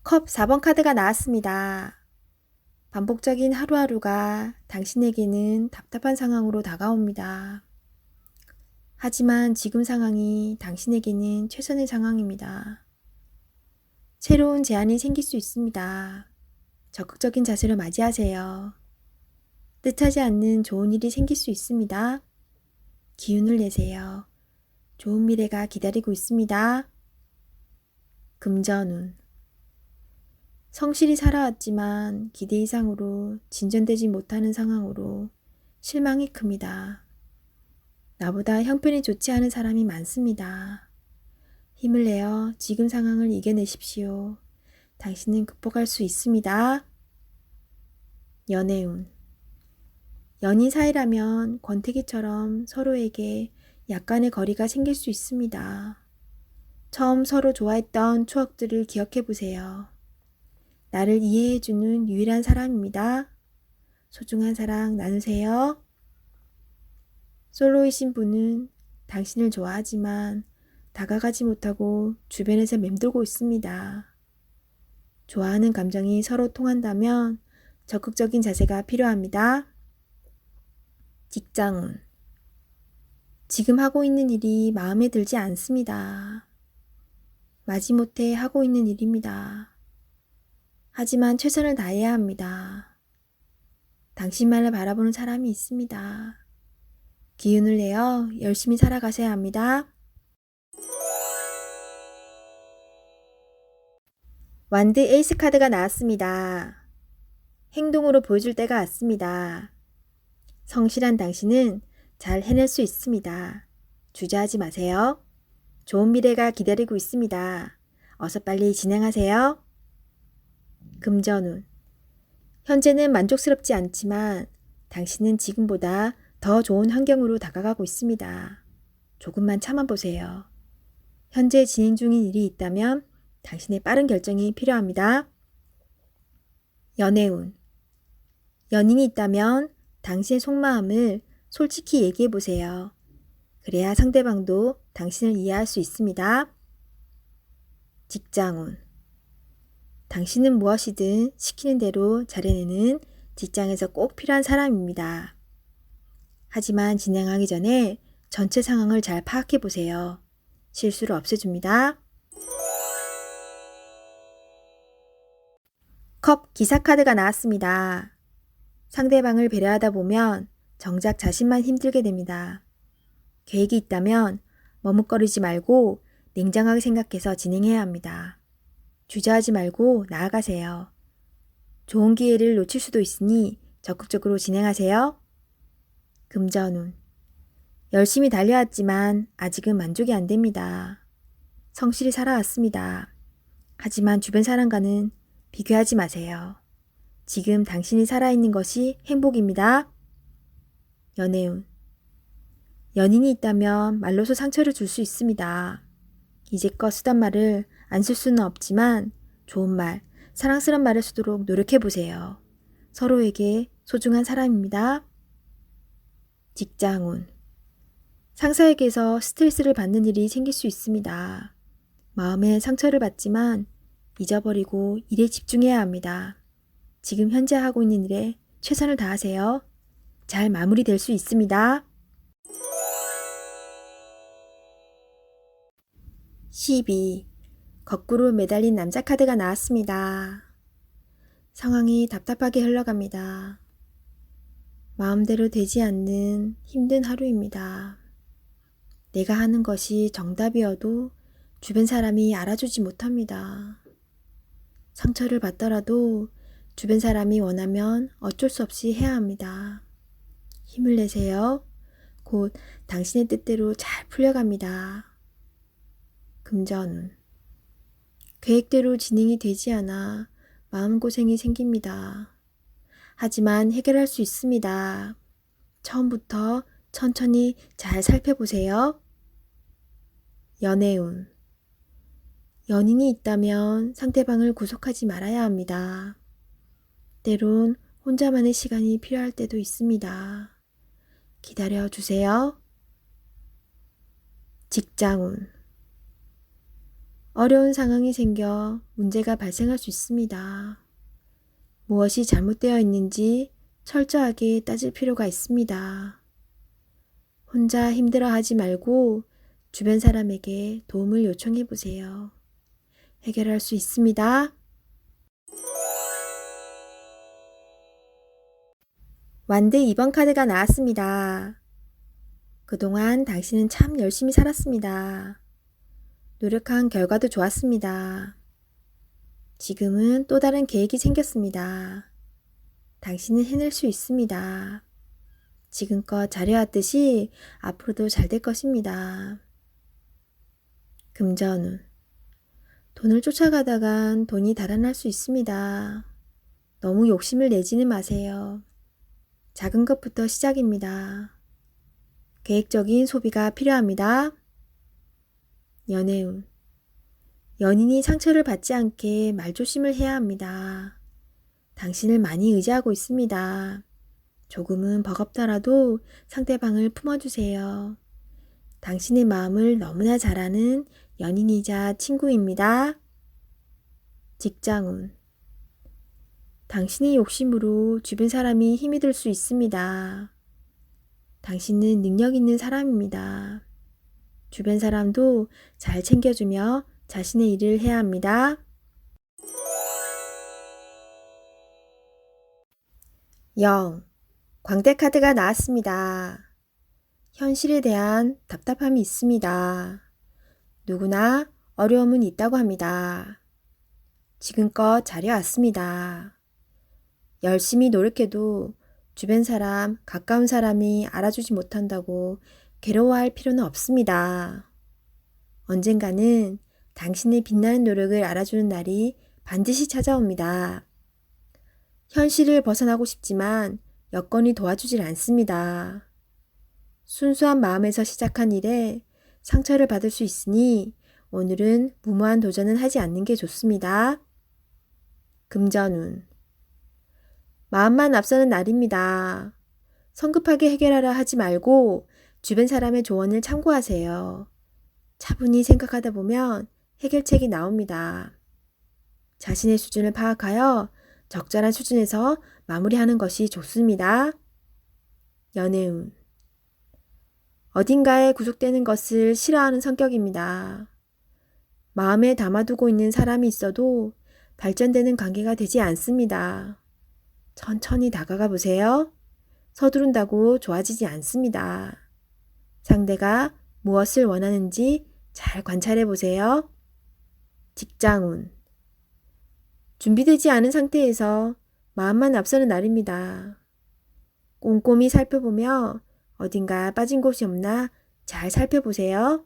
컵 4번 카드가 나왔습니다. 반복적인 하루하루가 당신에게는 답답한 상황으로 다가옵니다. 하지만 지금 상황이 당신에게는 최선의 상황입니다. 새로운 제안이 생길 수 있습니다. 적극적인 자세로 맞이하세요. 뜻하지 않는 좋은 일이 생길 수 있습니다. 기운을 내세요. 좋은 미래가 기다리고 있습니다. 금전운. 성실히 살아왔지만 기대 이상으로 진전되지 못하는 상황으로 실망이 큽니다. 나보다 형편이 좋지 않은 사람이 많습니다. 힘을 내어 지금 상황을 이겨내십시오. 당신은 극복할 수 있습니다. 연애운. 연인 사이라면 권태기처럼 서로에게 약간의 거리가 생길 수 있습니다. 처음 서로 좋아했던 추억들을 기억해 보세요. 나를 이해해주는 유일한 사람입니다. 소중한 사랑 나누세요. 솔로이신 분은 당신을 좋아하지만 다가가지 못하고 주변에서 맴돌고 있습니다. 좋아하는 감정이 서로 통한다면 적극적인 자세가 필요합니다. 직장운. 지금 하고 있는 일이 마음에 들지 않습니다. 마지못해 하고 있는 일입니다. 하지만 최선을 다해야 합니다. 당신만을 바라보는 사람이 있습니다. 기운을 내어 열심히 살아가셔야 합니다. 완드 에이스 카드가 나왔습니다. 행동으로 보여줄 때가 왔습니다. 성실한 당신은 잘 해낼 수 있습니다. 주저하지 마세요. 좋은 미래가 기다리고 있습니다. 어서 빨리 진행하세요. 금전운. 현재는 만족스럽지 않지만 당신은 지금보다 더 좋은 환경으로 다가가고 있습니다. 조금만 참아보세요. 현재 진행 중인 일이 있다면 당신의 빠른 결정이 필요합니다. 연애운. 연인이 있다면 당신의 속마음을 솔직히 얘기해보세요. 그래야 상대방도 당신을 이해할 수 있습니다. 직장운. 당신은 무엇이든 시키는 대로 잘해내는 직장에서 꼭 필요한 사람입니다. 하지만 진행하기 전에 전체 상황을 잘 파악해 보세요. 실수를 없애줍니다. 컵 기사 카드가 나왔습니다. 상대방을 배려하다 보면 정작 자신만 힘들게 됩니다. 계획이 있다면 머뭇거리지 말고 냉정하게 생각해서 진행해야 합니다. 주저하지 말고 나아가세요. 좋은 기회를 놓칠 수도 있으니 적극적으로 진행하세요. 금전운. 열심히 달려왔지만 아직은 만족이 안 됩니다. 성실히 살아왔습니다. 하지만 주변 사람과는 비교하지 마세요. 지금 당신이 살아있는 것이 행복입니다. 연애운. 연인이 있다면 말로서 상처를 줄 수 있습니다. 이제껏 쓰던 말을 안 쓸 수는 없지만 좋은 말, 사랑스러운 말을 쓰도록 노력해보세요. 서로에게 소중한 사람입니다. 직장운. 상사에게서 스트레스를 받는 일이 생길 수 있습니다. 마음에 상처를 받지만 잊어버리고 일에 집중해야 합니다. 지금 현재 하고 있는 일에 최선을 다하세요. 잘 마무리될 수 있습니다. 12. 거꾸로 매달린 남자 카드가 나왔습니다. 상황이 답답하게 흘러갑니다. 마음대로 되지 않는 힘든 하루입니다. 내가 하는 것이 정답이어도 주변 사람이 알아주지 못합니다. 상처를 받더라도 주변 사람이 원하면 어쩔 수 없이 해야 합니다. 힘을 내세요. 곧 당신의 뜻대로 잘 풀려갑니다. 금전운. 계획대로 진행이 되지 않아 마음고생이 생깁니다. 하지만 해결할 수 있습니다. 처음부터 천천히 잘 살펴보세요. 연애운. 연인이 있다면 상대방을 구속하지 말아야 합니다. 때론 혼자만의 시간이 필요할 때도 있습니다. 기다려 주세요. 직장운. 어려운 상황이 생겨 문제가 발생할 수 있습니다. 무엇이 잘못되어 있는지 철저하게 따질 필요가 있습니다. 혼자 힘들어하지 말고 주변 사람에게 도움을 요청해 보세요. 해결할 수 있습니다. 완드 2번 카드가 나왔습니다. 그동안 당신은 참 열심히 살았습니다. 노력한 결과도 좋았습니다. 지금은 또 다른 계획이 생겼습니다. 당신은 해낼 수 있습니다. 지금껏 잘해왔듯이 앞으로도 잘 될 것입니다. 금전운. 돈을 쫓아가다간 돈이 달아날 수 있습니다. 너무 욕심을 내지는 마세요. 작은 것부터 시작입니다. 계획적인 소비가 필요합니다. 연애운. 연인이 상처를 받지 않게 말조심을 해야 합니다. 당신을 많이 의지하고 있습니다. 조금은 버겁더라도 상대방을 품어주세요. 당신의 마음을 너무나 잘 아는 연인이자 친구입니다. 직장운. 당신의 욕심으로 주변 사람이 힘이 들 수 있습니다. 당신은 능력 있는 사람입니다. 주변 사람도 잘 챙겨주며 자신의 일을 해야 합니다. 영. 광대 카드가 나왔습니다. 현실에 대한 답답함이 있습니다. 누구나 어려움은 있다고 합니다. 지금껏 잘해왔습니다. 열심히 노력해도 주변 사람, 가까운 사람이 알아주지 못한다고 괴로워할 필요는 없습니다. 언젠가는 당신의 빛나는 노력을 알아주는 날이 반드시 찾아옵니다. 현실을 벗어나고 싶지만 여건이 도와주질 않습니다. 순수한 마음에서 시작한 일에 상처를 받을 수 있으니 오늘은 무모한 도전은 하지 않는 게 좋습니다. 금전운. 마음만 앞서는 날입니다. 성급하게 해결하려 하지 말고 주변 사람의 조언을 참고하세요. 차분히 생각하다 보면 해결책이 나옵니다. 자신의 수준을 파악하여 적절한 수준에서 마무리하는 것이 좋습니다. 연애운. 어딘가에 구속되는 것을 싫어하는 성격입니다. 마음에 담아두고 있는 사람이 있어도 발전되는 관계가 되지 않습니다. 천천히 다가가 보세요. 서두른다고 좋아지지 않습니다. 상대가 무엇을 원하는지 잘 관찰해 보세요. 직장운. 준비되지 않은 상태에서 마음만 앞서는 날입니다. 꼼꼼히 살펴보며 어딘가 빠진 곳이 없나 잘 살펴보세요.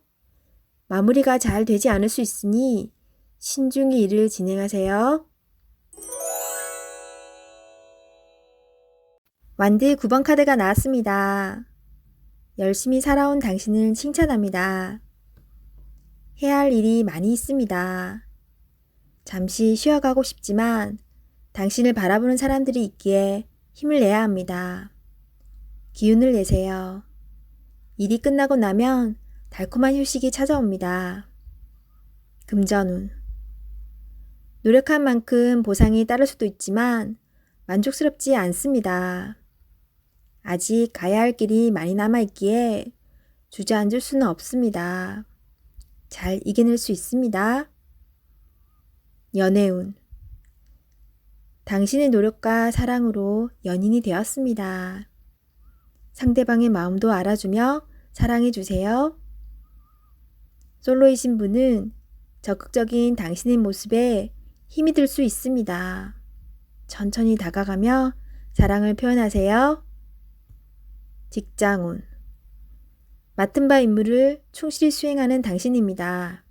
마무리가 잘 되지 않을 수 있으니 신중히 일을 진행하세요. 완드 9번 카드가 나왔습니다. 열심히 살아온 당신을 칭찬합니다. 해야 할 일이 많이 있습니다. 잠시 쉬어가고 싶지만 당신을 바라보는 사람들이 있기에 힘을 내야 합니다. 기운을 내세요. 일이 끝나고 나면 달콤한 휴식이 찾아옵니다. 금전운. 노력한 만큼 보상이 따를 수도 있지만 만족스럽지 않습니다. 아직 가야 할 길이 많이 남아있기에 주저앉을 수는 없습니다. 잘 이겨낼 수 있습니다. 연애운. 당신의 노력과 사랑으로 연인이 되었습니다. 상대방의 마음도 알아주며 사랑해주세요. 솔로이신 분은 적극적인 당신의 모습에 힘이 들 수 있습니다. 천천히 다가가며 사랑을 표현하세요. 직장운. 맡은 바 임무를 충실히 수행하는 당신입니다.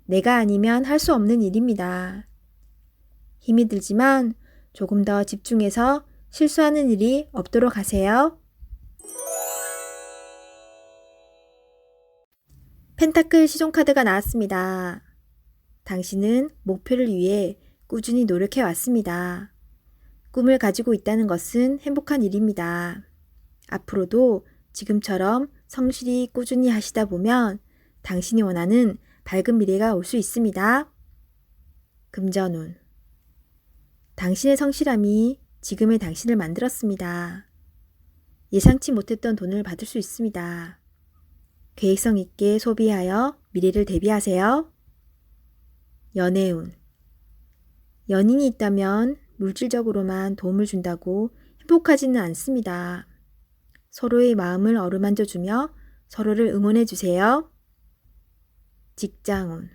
내가 아니면 할 수 없는 일입니다. 힘이 들지만 조금 더 집중해서 실수하는 일이 없도록 하세요. 펜타클 시종 카드가 나왔습니다. 당신은 목표를 위해 꾸준히 노력해 왔습니다. 꿈을 가지고 있다는 것은 행복한 일입니다. 앞으로도 지금처럼 성실히 꾸준히 하시다 보면 당신이 원하는 밝은 미래가 올 수 있습니다. 금전운. 당신의 성실함이 지금의 당신을 만들었습니다. 예상치 못했던 돈을 받을 수 있습니다. 계획성 있게 소비하여 미래를 대비하세요. 연애운. 연인이 있다면 물질적으로만 도움을 준다고 행복하지는 않습니다. 서로의 마음을 어루만져주며 서로를 응원해 주세요. 직장운.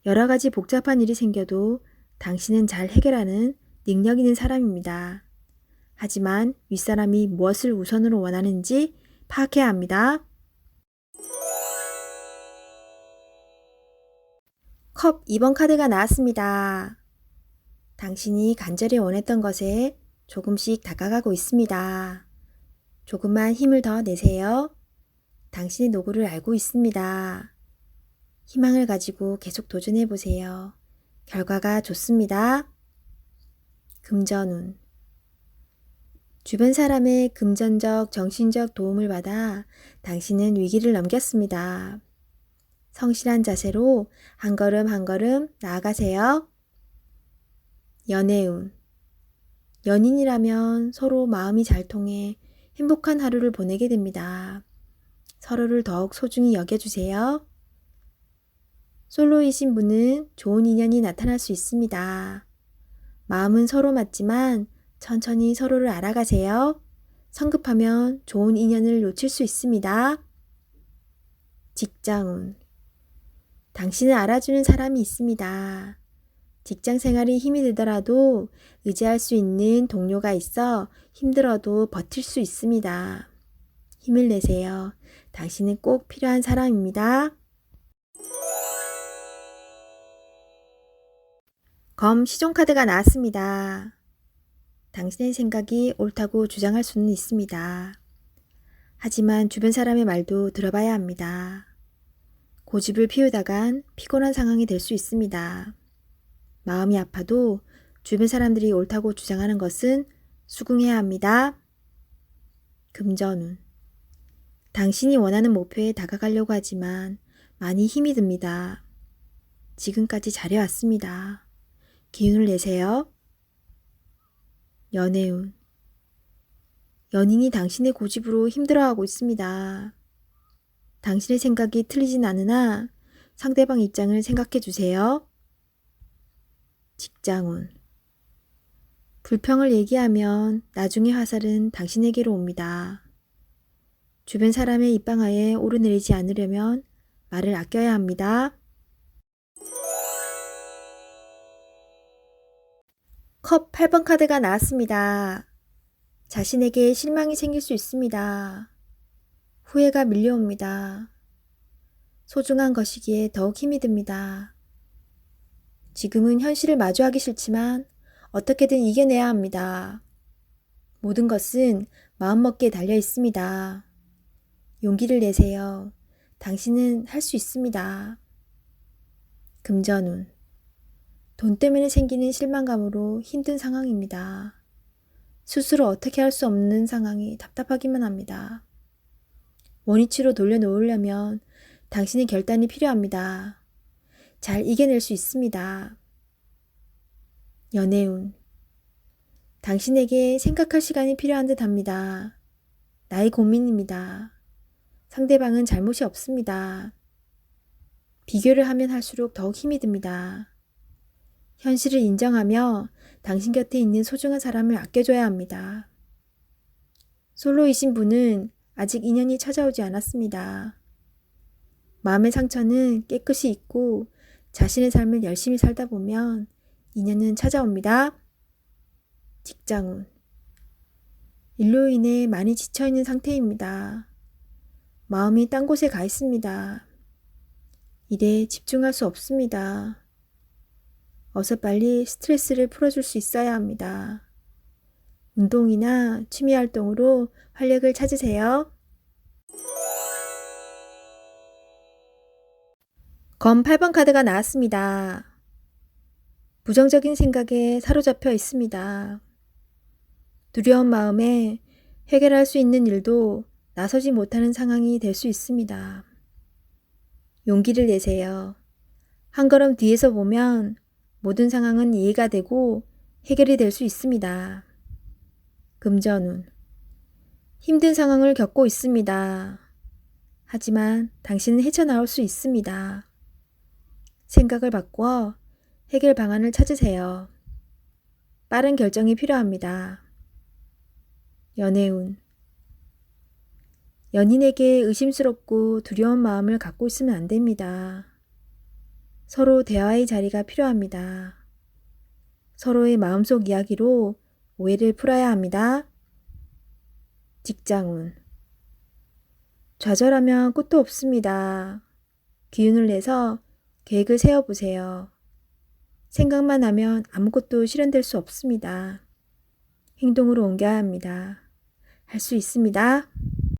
여러 가지 복잡한 일이 생겨도 당신은 잘 해결하는 능력 있는 사람입니다. 하지만 윗사람이 무엇을 우선으로 원하는지 파악해야 합니다. 컵 2번 카드가 나왔습니다. 당신이 간절히 원했던 것에 조금씩 다가가고 있습니다. 조금만 힘을 더 내세요. 당신의 노고를 알고 있습니다. 희망을 가지고 계속 도전해 보세요. 결과가 좋습니다. 금전운. 주변 사람의 금전적, 정신적 도움을 받아 당신은 위기를 넘겼습니다. 성실한 자세로 한 걸음 한 걸음 나아가세요. 연애운. 연인이라면 서로 마음이 잘 통해 행복한 하루를 보내게 됩니다. 서로를 더욱 소중히 여겨주세요. 솔로이신 분은 좋은 인연이 나타날 수 있습니다. 마음은 서로 맞지만 천천히 서로를 알아가세요. 성급하면 좋은 인연을 놓칠 수 있습니다. 직장운. 당신을 알아주는 사람이 있습니다. 직장 생활이 힘이 들더라도 의지할 수 있는 동료가 있어 힘들어도 버틸 수 있습니다. 힘을 내세요. 당신은 꼭 필요한 사람입니다. 검 시종 카드가 나왔습니다. 당신의 생각이 옳다고 주장할 수는 있습니다. 하지만 주변 사람의 말도 들어봐야 합니다. 고집을 피우다간 피곤한 상황이 될 수 있습니다. 마음이 아파도 주변 사람들이 옳다고 주장하는 것은 수긍해야 합니다. 금전운. 당신이 원하는 목표에 다가가려고 하지만 많이 힘이 듭니다. 지금까지 잘해왔습니다. 기운을 내세요. 연애운. 연인이 당신의 고집으로 힘들어하고 있습니다. 당신의 생각이 틀리진 않으나 상대방 입장을 생각해 주세요. 직장운. 불평을 얘기하면 나중에 화살은 당신에게로 옵니다. 주변 사람의 입방아에 오르내리지 않으려면 말을 아껴야 합니다. 컵 8번 카드가 나왔습니다. 자신에게 실망이 생길 수 있습니다. 후회가 밀려옵니다. 소중한 것이기에 더욱 힘이 듭니다. 지금은 현실을 마주하기 싫지만 어떻게든 이겨내야 합니다. 모든 것은 마음먹기에 달려 있습니다. 용기를 내세요. 당신은 할 수 있습니다. 금전운. 돈 때문에 생기는 실망감으로 힘든 상황입니다. 스스로 어떻게 할 수 없는 상황이 답답하기만 합니다. 원위치로 돌려놓으려면 당신의 결단이 필요합니다. 잘 이겨낼 수 있습니다. 연애운. 당신에게 생각할 시간이 필요한 듯 합니다. 나의 고민입니다. 상대방은 잘못이 없습니다. 비교를 하면 할수록 더욱 힘이 듭니다. 현실을 인정하며 당신 곁에 있는 소중한 사람을 아껴줘야 합니다. 솔로이신 분은 아직 인연이 찾아오지 않았습니다. 마음의 상처는 깨끗이 잊고 자신의 삶을 열심히 살다 보면 인연은 찾아옵니다. 직장운. 일로 인해 많이 지쳐있는 상태입니다. 마음이 딴 곳에 가 있습니다. 일에 집중할 수 없습니다. 어서 빨리 스트레스를 풀어줄 수 있어야 합니다. 운동이나 취미 활동으로 활력을 찾으세요. 검 8번 카드가 나왔습니다. 부정적인 생각에 사로잡혀 있습니다. 두려운 마음에 해결할 수 있는 일도 나서지 못하는 상황이 될 수 있습니다. 용기를 내세요. 한 걸음 뒤에서 보면 모든 상황은 이해가 되고 해결이 될 수 있습니다. 금전운. 힘든 상황을 겪고 있습니다. 하지만 당신은 헤쳐나올 수 있습니다. 생각을 바꾸어 해결 방안을 찾으세요. 빠른 결정이 필요합니다. 연애운. 연인에게 의심스럽고 두려운 마음을 갖고 있으면 안 됩니다. 서로 대화의 자리가 필요합니다. 서로의 마음속 이야기로 오해를 풀어야 합니다. 직장운. 좌절하면 끝도 없습니다. 기운을 내서 계획을 세워보세요. 생각만 하면 아무것도 실현될 수 없습니다. 행동으로 옮겨야 합니다. 할 수 있습니다.